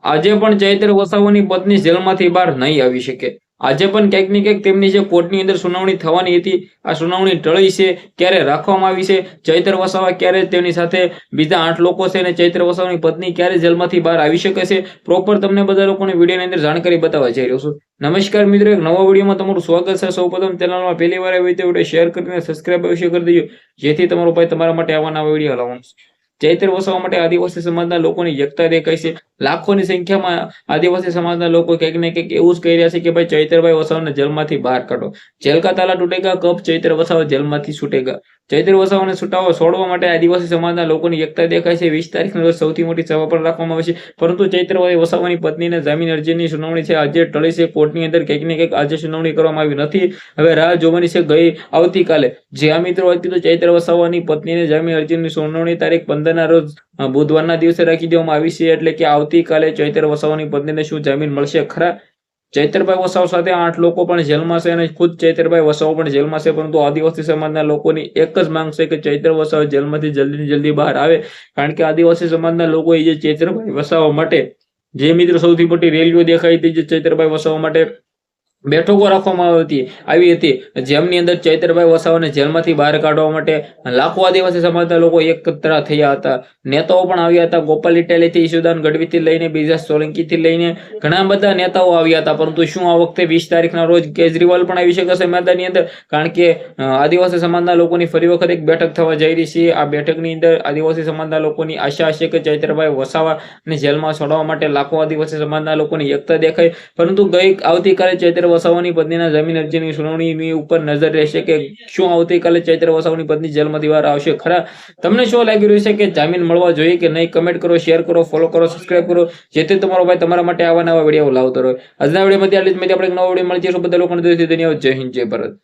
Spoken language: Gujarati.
આજે પણ ચૈત્ર વસાવાની પત્ની જેલમાંથી બહાર નહીં આવી શકે। આજે પણ ક્યાંક ને ક્યાંક તેમની જે કોર્ટની અંદર સુનાવણી થવાની હતી, આ સુનાવણી ટળી છે, ક્યારે રાખવામાં આવી છે, ચૈત્ર વસાવા ક્યારે તેની સાથે બીજા 8 લોકો છે અને ચૈત્ર વસાવાની પત્ની ક્યારે જેલમાંથી બહાર આવી શકે છે, પ્રોપર તમને બધા લોકોને વિડીયોની અંદર જાણકારી બતાવવા જઈ રહ્યો છું। નમસ્કાર મિત્રો, એક નવા વિડીયોમાં તમારું સ્વાગત છે। સૌપ્રથમ ચેનલમાં પહેલી વાર આવી તો વિડીયો શેર કરીને સબસ્ક્રાઇબ અવશ્ય કરી દેજો, જેથી તમારો ભાઈ તમારા માટે આવા નવા વિડીયો લાવવાનો છે। ચૈત્ર વસાવા માટે આદિવાસી સમાજના લોકોની એકતા દેખાય છે। લાખોની સંખ્યામાં આદિવાસી સમાજના લોકો કંઈક ને કંઈક એવું જ કહી રહ્યા છે કે ભાઈ ચૈત્રભાઈ વસાવાને જેલમાંથી બહાર કાઢો। જેલ કા તાલા તૂટેગા કબ ચૈત્ર વસાવા જેલમાંથી છૂટેગા। ચૈત્ર વસાવાને છોડવા માટે આદિવાસી સમાજના લોકોની એકતા દેખાય છે। 20 તારીખના રોજ સૌથી મોટી સભા પણ રાખવામાં આવે છે, પરંતુ ચૈત્રભાઈ વસાવાની પત્નીને જામીન અરજીની સુનાવણી છે આજે ટળી છે। કોર્ટની અંદર કંઈક ને કંઈક આજે સુનાવણી કરવામાં આવી નથી। હવે રાહ જોવાની છે આવતીકાલે। જે આ મિત્રો હતી તો ચૈત્ર વસાવાની પત્નીને જામીન અરજીની સુનાવણી તારીખ 15 ના રોજ બુધવારના દિવસે રાખી દેવામાં આવી છે, એટલે કે આવતીકાલે ચૈત્ર વસાવાની પત્નીને શું જામીન મળશે ખરા? ચૈત્રભાઈ વસાવા સાથે 8 લોકો પણ જેલમાં છે અને ખુદ ચૈત્રભાઈ વસાવા પણ જેલમાં છે, પરંતુ આદિવાસી સમાજના લોકોની એક જ માંગ છે કે ચૈત્ર વસાવા જેલમાંથી જલ્દી બહાર આવે, કારણ કે આદિવાસી સમાજના લોકોએ જે ચૈત્રભાઈ વસાવા માટે જે મિત્રો સૌથી મોટી રેલીઓ દેખાઈ હતી, જે ચૈત્રભાઈ વસાવા માટે બેઠકો રાખવામાં આવી હતી, જેમની અંદર ચૈત્રભાઈ વસાવાને જેલમાંથી બહાર કાઢવા માટે લાખો આદિવાસી સમાજના લોકો એકત્ર થયા હતા। નેતાઓ પણ આવ્યા હતા, ગોપાલ ઇટાલીથી, ઈશુદાન ગઢવીથી લઈને બ્રિજેશ સોલંકીથી લઈને ઘણા બધા નેતાઓ આવ્યા હતા, પરંતુ શું આ વખતે 20 તારીખના રોજ કેજરીવાલ પણ આવી શકશે મેદાનની અંદર? કારણ કે આદિવાસી સમાજના લોકોની ફરી વખત એક બેઠક થવા જઈ રહી છે। આ બેઠકની અંદર આદિવાસી સમાજના લોકોની આશા છે કે ચૈત્રભાઈ વસાવાને જેલમાં છોડવા માટે લાખો આદિવાસી સમાજના લોકોની એકતા દેખાય, પરંતુ આવતીકાલે ચૈત્ર વસાવાની પત્નીના જામીન અરજીની સુનાવણીની ઉપર નજર રહેશે કે શું આવતીકાલે ચૈત્ર વસાવાની પત્ની જેલમાંથી બહાર આવશે ખરા? તમને શું લાગી રહ્યું છે કે જામીન મળવા જોઈએ કે નહીં? કમેન્ટ કરો, શેર કરો, ફોલો કરો, સબસ્ક્રાઇબ કરો, જેથી તમારો ભાઈ તમારા માટે આવા નવા વિડીયો લાવતો રહે। આજના વિડીયોમાંથી આટલી જ માહિતી। આપણે એક નવો વિડીયો મળી જઈશું। બધા લોકોને ધન્યવાદ। જય હિન્દ, જય ભારત।